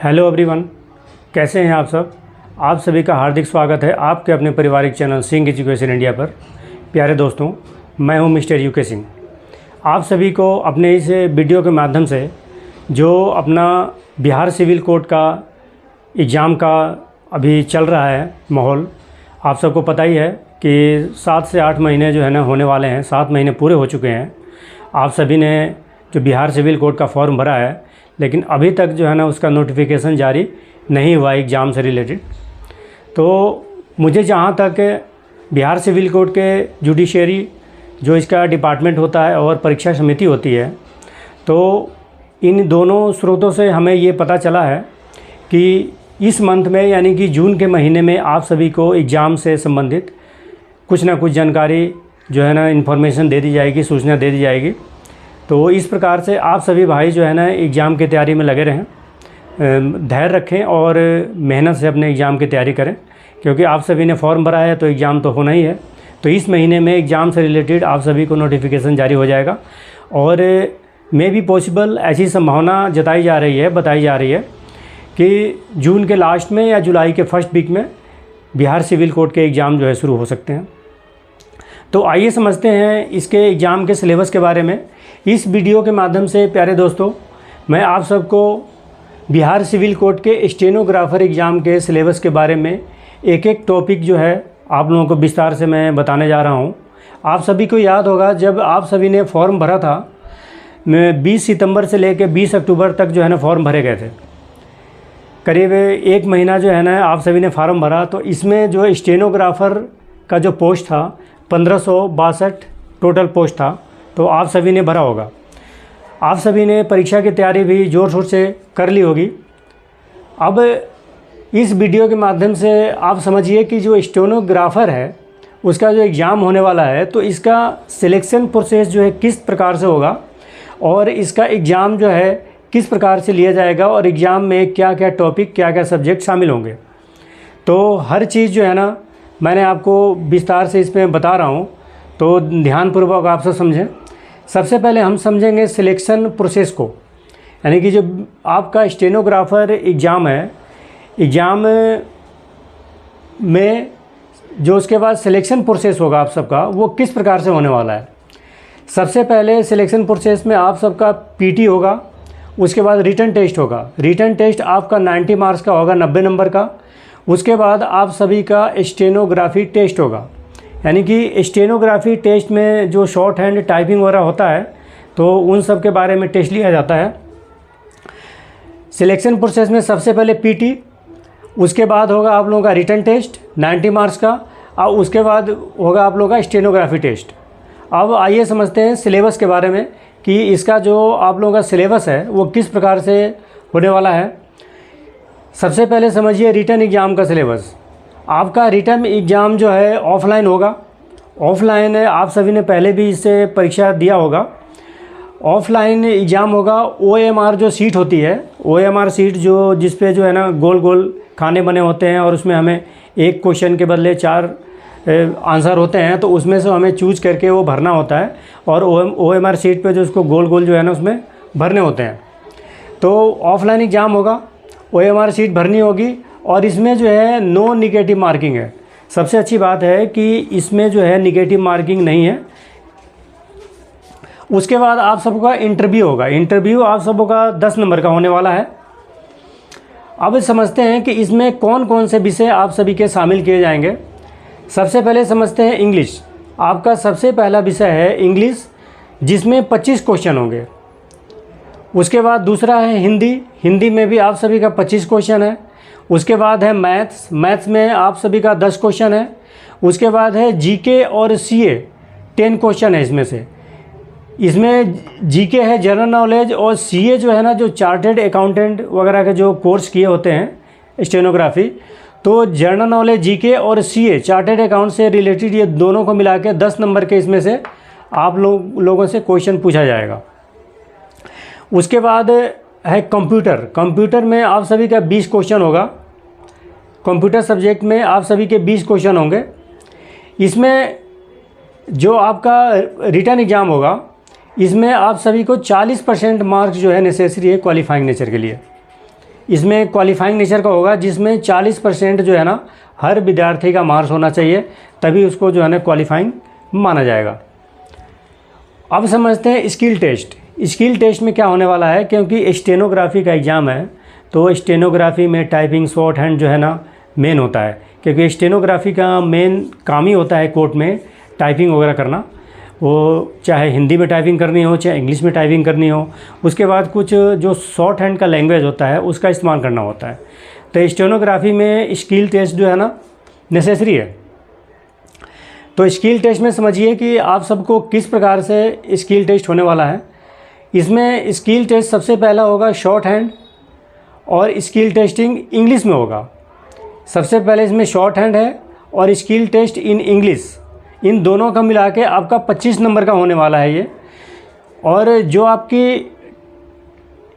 Hello everyone, कैसे हैं आप सब। आप सभी का हार्दिक स्वागत है आपके अपने पारिवारिक चैनल सिंह एजुकेशन इंडिया पर। प्यारे दोस्तों, मैं हूं मिस्टर यूके सिंह। आप सभी को अपने इस वीडियो के माध्यम से जो अपना बिहार सिविल कोर्ट का एग्ज़ाम का अभी चल रहा है माहौल, आप सबको पता ही है कि 7 से 8 महीने जो है ना होने वाले हैं। 7 महीने पूरे हो चुके हैं। आप सभी ने जो बिहार सिविल कोर्ट का फॉर्म भरा है, लेकिन अभी तक जो है ना उसका नोटिफिकेशन जारी नहीं हुआ एग्ज़ाम से रिलेटेड। तो मुझे जहाँ तक बिहार सिविल कोर्ट के जुडिशरी जो इसका डिपार्टमेंट होता है और परीक्षा समिति होती है, तो इन दोनों स्रोतों से हमें ये पता चला है कि इस मंथ में यानी कि जून के महीने में आप सभी को एग्ज़ाम से संबंधित कुछ ना कुछ जानकारी जो है ना इन्फॉर्मेशन दे दी जाएगी, सूचना दे दी जाएगी। तो इस प्रकार से आप सभी भाई जो है ना एग्ज़ाम की तैयारी में लगे रहें, धैर्य रखें और मेहनत से अपने एग्ज़ाम की तैयारी करें, क्योंकि आप सभी ने फॉर्म भरा है तो एग्ज़ाम तो होना ही है। तो इस महीने में एग्ज़ाम से रिलेटेड आप सभी को नोटिफिकेशन जारी हो जाएगा और मे भी पॉसिबल ऐसी संभावना बताई जा रही है कि जून के लास्ट में या जुलाई के फर्स्ट वीक में बिहार सिविल कोर्ट के एग्ज़ाम जो है शुरू हो सकते हैं। तो आइए समझते हैं इसके एग्ज़ाम के सिलेबस के बारे में। इस वीडियो के माध्यम से प्यारे दोस्तों, मैं आप सबको बिहार सिविल कोर्ट के स्टेनोग्राफर एग्ज़ाम के सिलेबस के बारे में एक एक टॉपिक जो है आप लोगों को विस्तार से मैं बताने जा रहा हूं। आप सभी को याद होगा जब आप सभी ने फॉर्म भरा था, 20 सितंबर से लेकर 20 अक्टूबर तक जो है ना फॉर्म भरे गए थे। करीब 1 महीना जो है ना आप सभी ने फॉर्म भरा। तो इसमें जो स्टेनोग्राफर का जो पोस्ट था 1562 टोटल पोस्ट था, तो आप सभी ने भरा होगा। आप सभी ने परीक्षा की तैयारी भी ज़ोर शोर से कर ली होगी। अब इस वीडियो के माध्यम से आप समझिए कि जो स्टेनोग्राफर है उसका जो एग्ज़ाम होने वाला है, तो इसका सिलेक्शन प्रोसेस जो है किस प्रकार से होगा और इसका एग्ज़ाम जो है किस प्रकार से लिया जाएगा और एग्ज़ाम में क्या क्या टॉपिक, क्या क्या सब्जेक्ट शामिल होंगे। तो हर चीज़ जो है ना मैंने आपको विस्तार से इसमें बता रहा हूँ, तो ध्यानपूर्वक आप सब समझें। सबसे पहले हम समझेंगे सिलेक्शन प्रोसेस को, यानी कि जो आपका स्टेनोग्राफर एग्ज़ाम है, एग्ज़ाम में जो उसके बाद सिलेक्शन प्रोसेस होगा आप सबका, वो किस प्रकार से होने वाला है। सबसे पहले सिलेक्शन प्रोसेस में आप सबका पीटी होगा, उसके बाद रिटन टेस्ट होगा। रिटन टेस्ट आपका 90 मार्क्स का होगा, 90 नंबर का। उसके बाद आप सभी का स्टेनोग्राफी टेस्ट होगा, यानी कि स्टेनोग्राफी टेस्ट में जो शॉर्ट हैंड टाइपिंग वगैरह होता है, तो उन सब के बारे में टेस्ट लिया जाता है। सिलेक्शन प्रोसेस में सबसे पहले पीटी, उसके बाद होगा आप लोगों का रिटन टेस्ट 90 मार्क्स का, और उसके बाद होगा आप लोगों का स्टेनोग्राफी टेस्ट। अब आइए समझते हैं सिलेबस के बारे में कि इसका जो आप लोगों का सिलेबस है वो किस प्रकार से होने वाला है। सबसे पहले समझिए रिटन एग्ज़ाम का सिलेबस। आपका रिटन एग्ज़ाम जो है ऑफलाइन होगा। ऑफलाइन आप सभी ने पहले भी इससे परीक्षा दिया होगा। ऑफलाइन एग्ज़ाम होगा। OMR जो सीट होती है, OMR सीट जो जिस पे जो है ना गोल गोल खाने बने होते हैं और उसमें हमें एक क्वेश्चन के बदले 4 आंसर होते हैं, तो उसमें से हमें चूज करके वो भरना होता है और OMR सीट पे जो उसको गोल गोल जो है ना उसमें भरने होते हैं। तो ऑफलाइन एग्ज़ाम होगा, OMR सीट भरनी होगी और इसमें जो है नो निगेटिव मार्किंग है। सबसे अच्छी बात है कि इसमें जो है निगेटिव मार्किंग नहीं है। उसके बाद आप सबका इंटरव्यू होगा। इंटरव्यू आप सबका 10 नंबर का होने वाला है। अब समझते हैं कि इसमें कौन कौन से विषय आप सभी के शामिल किए जाएंगे। सबसे पहले समझते हैं इंग्लिश। आपका सबसे पहला विषय है इंग्लिश, जिसमें 25 क्वेश्चन होंगे। उसके बाद दूसरा है हिंदी। हिंदी में भी आप सभी का 25 क्वेश्चन है। उसके बाद है मैथ्स। मैथ्स में आप सभी का 10 क्वेश्चन है। उसके बाद है जीके और सीए, 10 क्वेश्चन है इसमें से। इसमें जीके है जनरल नॉलेज, और सीए जो है ना जो चार्टेड अकाउंटेंट वगैरह के जो कोर्स किए होते हैं स्टेनोग्राफी, तो जनरल नॉलेज जीके और सीए चार्टेड अकाउंट से रिलेटेड ये दोनों को मिला के 10 नंबर के इसमें से आप लोगों से क्वेश्चन पूछा जाएगा। उसके बाद है कंप्यूटर। कंप्यूटर में आप सभी का 20 क्वेश्चन होगा। कंप्यूटर सब्जेक्ट में आप सभी के 20 क्वेश्चन होंगे। इसमें जो आपका रिटन एग्ज़ाम होगा, इसमें आप सभी को 40% मार्क्स जो है नेसेसरी है क्वालिफाइंग नेचर के लिए। इसमें क्वालिफाइंग नेचर का होगा, जिसमें 40% जो है ना हर विद्यार्थी का मार्क्स होना चाहिए, तभी उसको जो है ना क्वालिफाइंग माना जाएगा। अब समझते हैं स्किल टेस्ट। स्किल टेस्ट में क्या होने वाला है, क्योंकि स्टेनोग्राफी का एग्ज़ाम है, तो स्टेनोग्राफी में टाइपिंग, शॉर्ट हैंड जो है ना मेन होता है, क्योंकि स्टेनोग्राफी का मेन काम ही होता है कोर्ट में टाइपिंग वगैरह करना। वो चाहे हिंदी में टाइपिंग करनी हो, चाहे इंग्लिश में टाइपिंग करनी हो, उसके बाद कुछ जो शॉर्ट हैंड का लैंग्वेज होता है उसका इस्तेमाल करना होता है। तो स्टेनोग्राफी में स्किल टेस्ट जो है ना नेसेसरी है। तो स्किल टेस्ट में समझिए कि आप सबको किस प्रकार से स्किल टेस्ट होने वाला है। इसमें स्किल टेस्ट सबसे पहला होगा शॉर्ट हैंड, और स्किल टेस्टिंग इंग्लिश में होगा। सबसे पहले इसमें शॉर्ट हैंड है और स्किल टेस्ट इन इंग्लिश, इन दोनों का मिला के आपका 25 नंबर का होने वाला है ये। और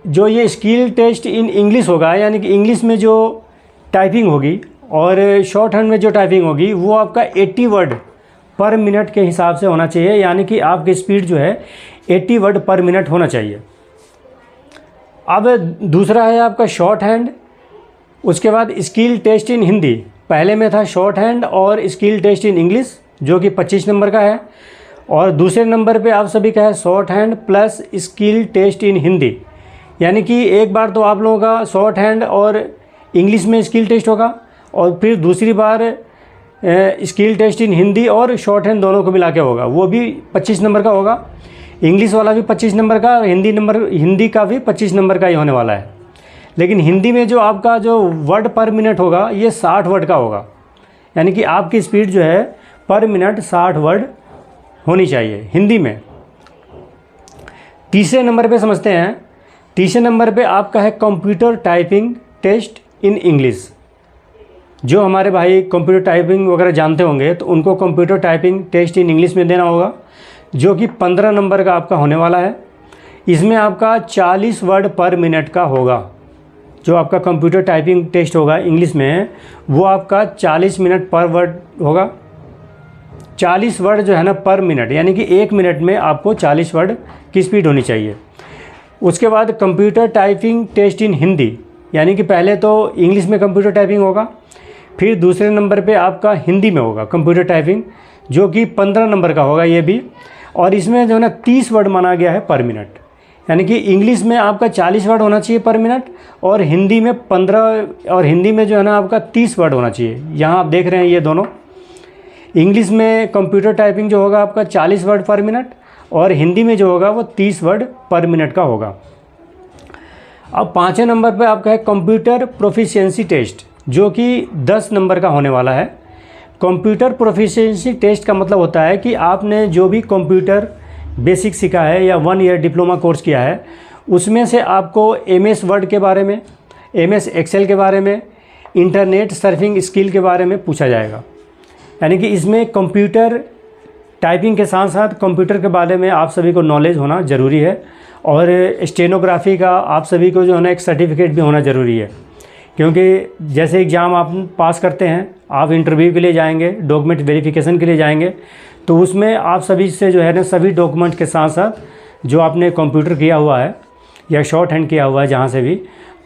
जो ये स्किल टेस्ट इन इंग्लिश होगा, यानी कि इंग्लिश में जो टाइपिंग होगी और शॉर्ट हैंड में जो टाइपिंग होगी, वो आपका 80 वर्ड पर मिनट के हिसाब से होना चाहिए, यानी कि आपकी स्पीड जो है 80 वर्ड पर मिनट होना चाहिए। अब दूसरा है आपका शॉर्ट हैंड, उसके बाद स्किल टेस्ट इन हिंदी। पहले में था शॉर्ट हैंड और स्किल टेस्ट इन इंग्लिश, जो कि 25 नंबर का है, और दूसरे नंबर पे आप सभी का है shorthand plus skill test in Hindi. यानी कि एक बार तो आप लोगों का शॉर्ट हैंड और इंग्लिश में स्किल टेस्ट होगा, और फिर दूसरी बार स्किल टेस्ट इन हिंदी और शॉर्ट हैंड दोनों को मिला के होगा, वो भी 25 नंबर का होगा। इंग्लिश वाला भी 25 नंबर का, और हिंदी का भी 25 नंबर का ही होने वाला है। लेकिन हिंदी में जो आपका जो वर्ड पर मिनट होगा, ये 60 वर्ड का होगा, यानी कि आपकी स्पीड जो है पर मिनट 60 वर्ड होनी चाहिए हिंदी में। तीसरे नंबर पे समझते हैं। तीसरे नंबर पे आपका है computer typing test in English. जो हमारे भाई कंप्यूटर टाइपिंग वगैरह जानते होंगे, तो उनको computer typing test in English में देना होगा, जो कि 15 नंबर का आपका होने वाला है। इसमें आपका 40 वर्ड पर मिनट का होगा। जो आपका कंप्यूटर टाइपिंग टेस्ट होगा इंग्लिश में, वो आपका 40 मिनट पर वर्ड होगा। 40 वर्ड जो है ना पर मिनट, यानी कि 1 मिनट में आपको 40 वर्ड की स्पीड होनी चाहिए। उसके बाद computer typing test in Hindi, यानी कि पहले तो इंग्लिश में कंप्यूटर टाइपिंग होगा, फिर दूसरे नंबर पे आपका हिंदी में होगा कंप्यूटर टाइपिंग, जो कि 15 नंबर का होगा ये भी। और इसमें जो है ना 30 वर्ड माना गया है पर मिनट, यानी कि इंग्लिश में आपका 40 वर्ड होना चाहिए पर मिनट, और हिंदी में 15, और हिंदी में जो है ना आपका 30 वर्ड होना चाहिए। यहाँ आप देख रहे हैं ये दोनों, इंग्लिश में कंप्यूटर टाइपिंग जो होगा आपका 40 वर्ड पर मिनट, और हिंदी में जो होगा वो 30 वर्ड पर मिनट का होगा। अब 5वें नंबर पे आपका है कंप्यूटर प्रोफिशिएंसी टेस्ट, जो कि 10 नंबर का होने वाला है। कंप्यूटर प्रोफिशिएंसी टेस्ट का मतलब होता है कि आपने जो भी कंप्यूटर बेसिक सीखा है या 1 ईयर डिप्लोमा कोर्स किया है, उसमें से आपको MS वर्ड के बारे में, MS एक्सेल के बारे में, इंटरनेट सर्फिंग स्किल के बारे में पूछा जाएगा। यानी कि इसमें कंप्यूटर टाइपिंग के साथ साथ कंप्यूटर के बारे में आप सभी को नॉलेज होना ज़रूरी है, और स्टेनोग्राफी का आप सभी को जो है ना एक सर्टिफिकेट भी होना ज़रूरी है। क्योंकि जैसे एग्ज़ाम आप पास करते हैं, आप इंटरव्यू के लिए जाएंगे, डॉक्यूमेंट वेरिफिकेशन के लिए जाएंगे, तो उसमें आप सभी से जो है ना सभी डॉक्यूमेंट के साथ साथ जो आपने कंप्यूटर किया हुआ है या शॉर्ट हैंड किया हुआ है जहाँ से भी,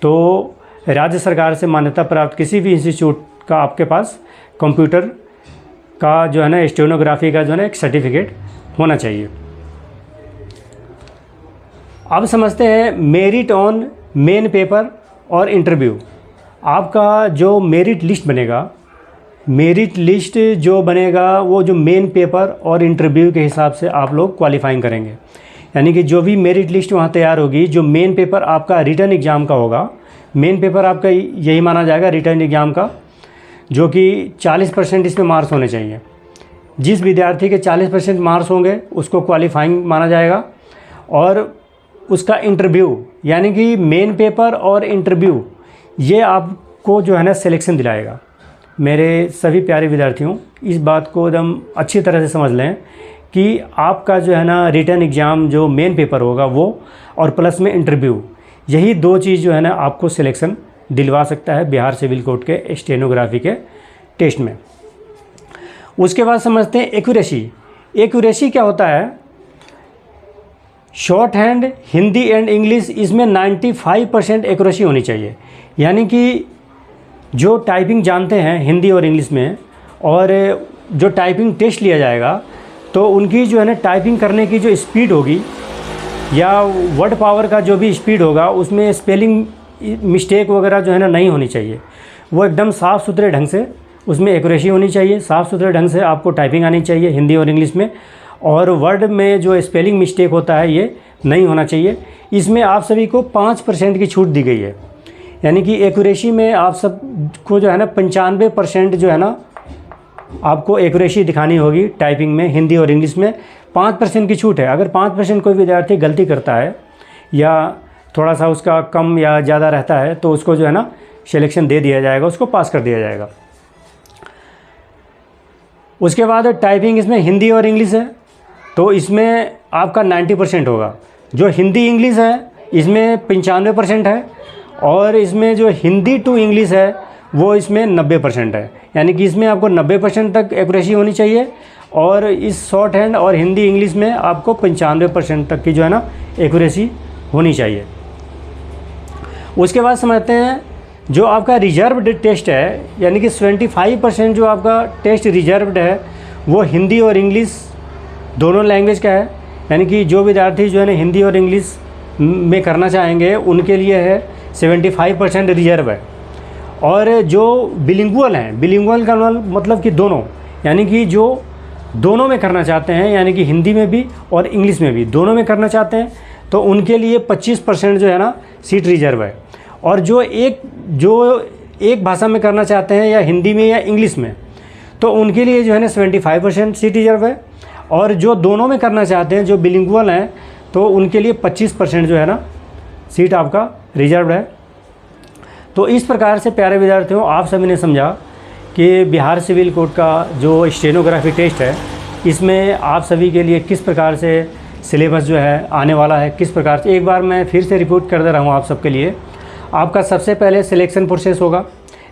तो राज्य सरकार से मान्यता प्राप्त किसी भी इंस्टीट्यूट का आपके पास कंप्यूटर का जो है ना स्टेनोग्राफी का जो है ना एक सर्टिफिकेट होना चाहिए। अब समझते हैं मेरिट ऑन मेन पेपर और इंटरव्यू। आपका जो मेरिट लिस्ट बनेगा, मेरिट लिस्ट जो बनेगा वो जो मेन पेपर और इंटरव्यू के हिसाब से आप लोग क्वालिफाइंग करेंगे। यानी कि जो भी मेरिट लिस्ट वहाँ तैयार होगी, जो मेन पेपर आपका रिटर्न एग्ज़ाम का होगा, मेन पेपर आपका यही माना जाएगा रिटर्न एग्ज़ाम का, जो कि 40% इसमें मार्क्स होने चाहिए। जिस विद्यार्थी के 40% मार्क्स होंगे उसको क्वालिफाइंग माना जाएगा। और उसका इंटरव्यू, यानी कि मेन पेपर और इंटरव्यू, ये आपको जो है ना सिलेक्शन दिलाएगा। मेरे सभी प्यारे विद्यार्थियों, इस बात को एकदम अच्छी तरह से समझ लें कि आपका जो है ना रिटर्न एग्ज़ाम जो मेन पेपर होगा वो, और प्लस में इंटरव्यू, यही 2 चीज़ जो है ना आपको सिलेक्शन दिलवा सकता है बिहार सिविल कोड के स्टेनोग्राफी के टेस्ट में। उसके बाद समझते हैं एक्यूरेसी। एक्यूरेसी क्या होता है? Short hand, Hindi and English, इसमें 95% एक्यूरेसी होनी चाहिए। यानी कि जो टाइपिंग जानते हैं हिंदी और इंग्लिश में, और जो टाइपिंग टेस्ट लिया जाएगा, तो उनकी जो है ना टाइपिंग करने की जो स्पीड होगी या वर्ड पावर का जो भी स्पीड होगा, उसमें स्पेलिंग मिस्टेक वगैरह जो है ना नहीं होनी चाहिए। वो एकदम साफ़ सुथरे ढंग से उसमें एक्यूरेसी होनी चाहिए, साफ़ सुथरे ढंग से आपको टाइपिंग आनी चाहिए हिंदी और इंग्लिश में, और वर्ड में जो स्पेलिंग मिस्टेक होता है ये नहीं होना चाहिए। इसमें आप सभी को 5% की छूट दी गई है। यानी कि एक्यूरेसी में आप सबको जो है ना 95% जो है ना आपको एक्यूरेसी दिखानी होगी टाइपिंग में, हिंदी और इंग्लिश में 5% की छूट है। अगर 5% कोई विद्यार्थी गलती करता है या थोड़ा सा उसका कम या ज़्यादा रहता है, तो उसको जो है ना सिलेक्शन दे दिया जाएगा, उसको पास कर दिया जाएगा। उसके बाद टाइपिंग इसमें हिंदी और इंग्लिश है, तो इसमें आपका 90% होगा। जो हिंदी इंग्लिश है इसमें 95% है, और इसमें जो हिंदी टू इंग्लिश है वो इसमें 90% है। यानी कि इसमें आपको 90% तक एक्यूरेसी होनी चाहिए, और इस शॉर्ट हैंड और हिंदी इंग्लिश में आपको 95% तक की जो है ना एक्यूरेसी होनी चाहिए। उसके बाद समझते हैं जो आपका रिजर्व्ड टेस्ट है, यानी कि 75% जो आपका टेस्ट रिजर्व्ड है वो हिंदी और इंग्लिश दोनों लैंग्वेज का है। यानी कि जो विद्यार्थी जो है ना हिंदी और इंग्लिश में करना चाहेंगे उनके लिए है 75% रिजर्व है। और जो बिलिंगुअल हैं, बिलिंगुअल का मतलब कि दोनों, यानी कि जो दोनों में करना चाहते हैं, यानी कि हिंदी में भी और इंग्लिश में भी दोनों में करना चाहते हैं, तो उनके लिए 25% जो है ना सीट रिजर्व है। और जो एक भाषा में करना चाहते हैं, या हिंदी में या इंग्लिश में, तो उनके लिए जो है ना 75% सीट रिजर्व है। और जो दोनों में करना चाहते हैं, जो बिलिंगुअल हैं, तो उनके लिए 25% जो है ना सीट आपका रिजर्व है। तो इस प्रकार से प्यारे विद्यार्थियों, आप सभी ने समझा कि बिहार सिविल कोड का जो स्टेनोग्राफी टेस्ट है, इसमें आप सभी के लिए किस प्रकार से सिलेबस जो है आने वाला है, किस प्रकार से। एक बार मैं फिर से रिपोर्ट कर दे रहा हूँ आप सबके लिए। आपका सबसे पहले सिलेक्शन प्रोसेस होगा,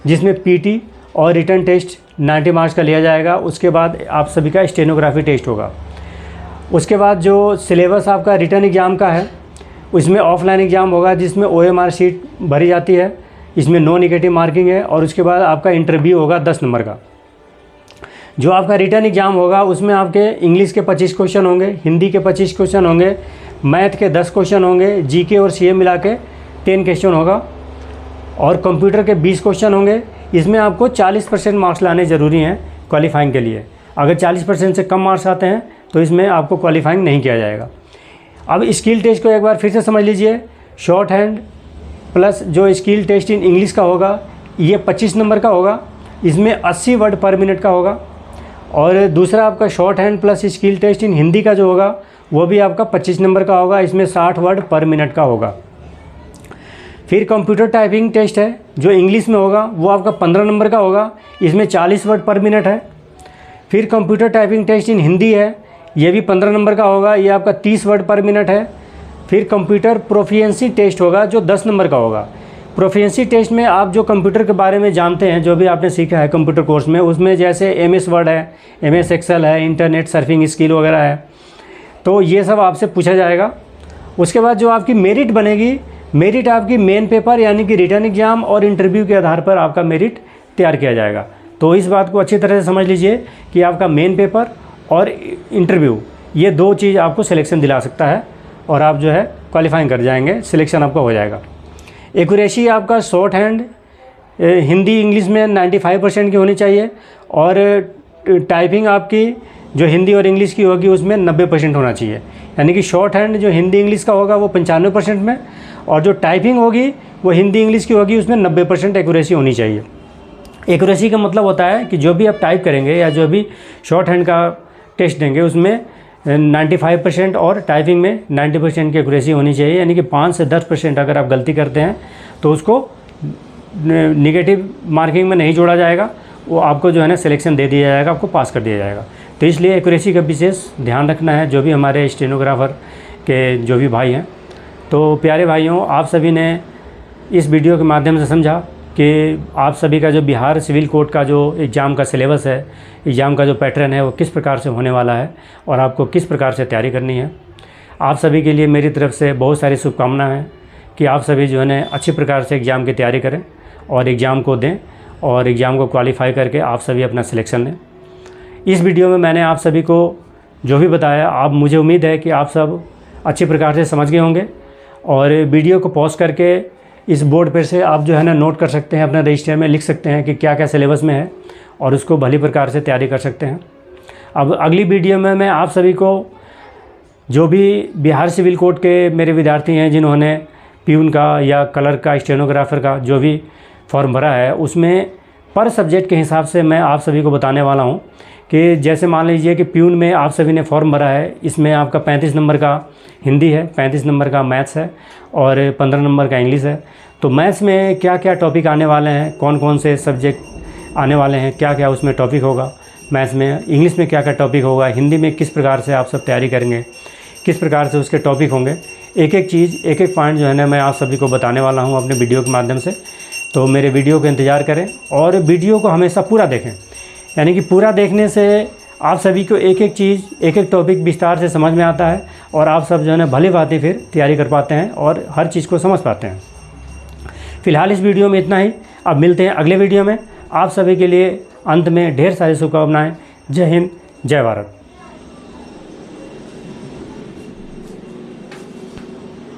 जिसमें पीटी और रिटन टेस्ट 90 मार्क्स का लिया जाएगा। उसके बाद आप सभी का स्टेनोग्राफी टेस्ट होगा। उसके बाद जो सिलेबस आपका रिटन एग्ज़ाम का है, उसमें ऑफलाइन एग्ज़ाम होगा, जिसमें OMR शीट भरी जाती है, इसमें नो नेगेटिव मार्किंग है। और उसके बाद आपका इंटरव्यू होगा 10 नंबर का। जो आपका रिटन एग्ज़ाम होगा उसमें आपके इंग्लिश के 25 क्वेश्चन होंगे, हिंदी के 25 क्वेश्चन होंगे, मैथ के 10 क्वेश्चन होंगे, जीके और सीए मिला के 10 क्वेश्चन होगा, और कंप्यूटर के 20 क्वेश्चन होंगे। इसमें आपको 40% मार्क्स लाने ज़रूरी हैं क्वालिफाइंग के लिए। अगर 40% से कम मार्क्स आते हैं तो इसमें आपको क्वालिफाइंग नहीं किया जाएगा। अब स्किल टेस्ट को एक बार फिर से समझ लीजिए। शॉर्ट हैंड प्लस जो स्किल टेस्ट इन इंग्लिश का होगा, ये 25 नंबर का होगा, इसमें 80 वर्ड पर मिनट का होगा। और दूसरा आपका shorthand plus skill test in Hindi का जो होगा वो भी आपका 25 नंबर का होगा, इसमें 60 वर्ड पर मिनट का होगा। फिर कंप्यूटर टाइपिंग टेस्ट है जो इंग्लिश में होगा, वो आपका 15 नंबर का होगा, इसमें 40 वर्ड पर मिनट है। फिर computer typing test in Hindi है, ये भी 15 नंबर का होगा, ये आपका 30 वर्ड पर मिनट है। फिर कंप्यूटर प्रोफिशिएंसी टेस्ट होगा जो 10 नंबर का होगा। प्रोफिशिएंसी टेस्ट में आप जो कंप्यूटर के बारे में जानते हैं, जो भी आपने सीखा है कंप्यूटर कोर्स में, उसमें जैसे MS वर्ड है, MS एक्सेल है, इंटरनेट सर्फिंग स्किल वगैरह है, तो ये सब आपसे पूछा जाएगा। उसके बाद जो आपकी मेरिट बनेगी, मेरिट आपकी मेन पेपर यानी कि रिटन एग्ज़ाम और इंटरव्यू के आधार पर आपका मेरिट तैयार किया जाएगा। तो इस बात को अच्छी तरह से समझ लीजिए कि आपका मेन पेपर और इंटरव्यू, ये दो चीज़ आपको सिलेक्शन दिला सकता है, और आप जो है क्वालिफाइंग कर जाएंगे, सिलेक्शन आपका हो जाएगा। एक्यूरेसी आपका शॉर्ट हैंड हिंदी इंग्लिश में 95% की होनी चाहिए, और टाइपिंग आपकी जो हिंदी और इंग्लिश की होगी उसमें 90% होना चाहिए। यानी कि शॉर्ट हैंड जो हिंदी इंग्लिश का होगा वो 95% में, और जो टाइपिंग होगी वो हिंदी इंग्लिश की होगी उसमें 90% एक्यूरेसी होनी चाहिए। एक्यूरेसी का मतलब होता है कि जो भी आप टाइप करेंगे या जो भी शॉर्ट हैंड का टेस्ट देंगे उसमें 95% और टाइपिंग में 90% की एक्यूरेसी होनी चाहिए। यानी कि 5 से 10% अगर आप गलती करते हैं तो उसको नेगेटिव मार्किंग में नहीं जोड़ा जाएगा, वो आपको जो है ना सिलेक्शन दे दिया जाएगा, आपको पास कर दिया जाएगा। तो इसलिए एक्यूरेसी का विशेष ध्यान रखना है जो भी हमारे स्टेनोग्राफर के जो भी भाई हैं। तो प्यारे भाइयों, आप सभी ने इस वीडियो के माध्यम से समझा कि आप सभी का जो बिहार सिविल कोड का जो एग्ज़ाम का सिलेबस है, एग्ज़ाम का जो पैटर्न है, वो किस प्रकार से होने वाला है और आपको किस प्रकार से तैयारी करनी है। आप सभी के लिए मेरी तरफ से बहुत सारी शुभकामनाएं हैं कि आप सभी जो है ना अच्छी प्रकार से एग्ज़ाम की तैयारी करें और एग्ज़ाम को दें और एग्ज़ाम को क्वालिफाई करके आप सभी अपना सिलेक्शन लें। इस वीडियो में मैंने आप सभी को जो भी बताया, आप मुझे उम्मीद है कि आप सब अच्छी प्रकार से समझ गए होंगे और वीडियो को पॉज करके इस बोर्ड पर से आप जो है ना नोट कर सकते हैं, अपना रजिस्टर में लिख सकते हैं कि क्या क्या सिलेबस में है और उसको भली प्रकार से तैयारी कर सकते हैं। अब अगली वीडियो में मैं आप सभी को जो भी बिहार सिविल कोड के मेरे विद्यार्थी हैं जिन्होंने प्यून का या क्लर्क का, स्टेनोग्राफर का जो भी फॉर्म भरा है, उसमें पर सब्जेक्ट के हिसाब से मैं आप सभी को बताने वाला हूं कि जैसे मान लीजिए कि प्यून में आप सभी ने फॉर्म भरा है, इसमें आपका 35 नंबर का हिंदी है, 35 नंबर का मैथ्स है और 15 नंबर का इंग्लिश है। तो मैथ्स में क्या क्या टॉपिक आने वाले हैं, कौन कौन से सब्जेक्ट आने वाले हैं, क्या क्या उसमें टॉपिक होगा मैथ्स में, इंग्लिश में क्या क्या टॉपिक होगा, हिंदी में किस प्रकार से आप सब तैयारी करेंगे, किस प्रकार से उसके टॉपिक होंगे, एक एक चीज़, एक एक पॉइंट जो है ना मैं आप सभी को बताने वाला हूँ अपने वीडियो के माध्यम से। तो मेरे वीडियो का इंतज़ार करें और वीडियो को हमेशा पूरा देखें, यानी कि पूरा देखने से आप सभी को एक एक चीज़, एक एक टॉपिक विस्तार से समझ में आता है और आप सब जो है ना भली भांति फिर तैयारी कर पाते हैं और हर चीज़ को समझ पाते हैं। फ़िलहाल इस वीडियो में इतना ही, अब मिलते हैं अगले वीडियो में। आप सभी के लिए अंत में ढेर सारी शुभकामनाएँ। जय हिंद, जय भारत।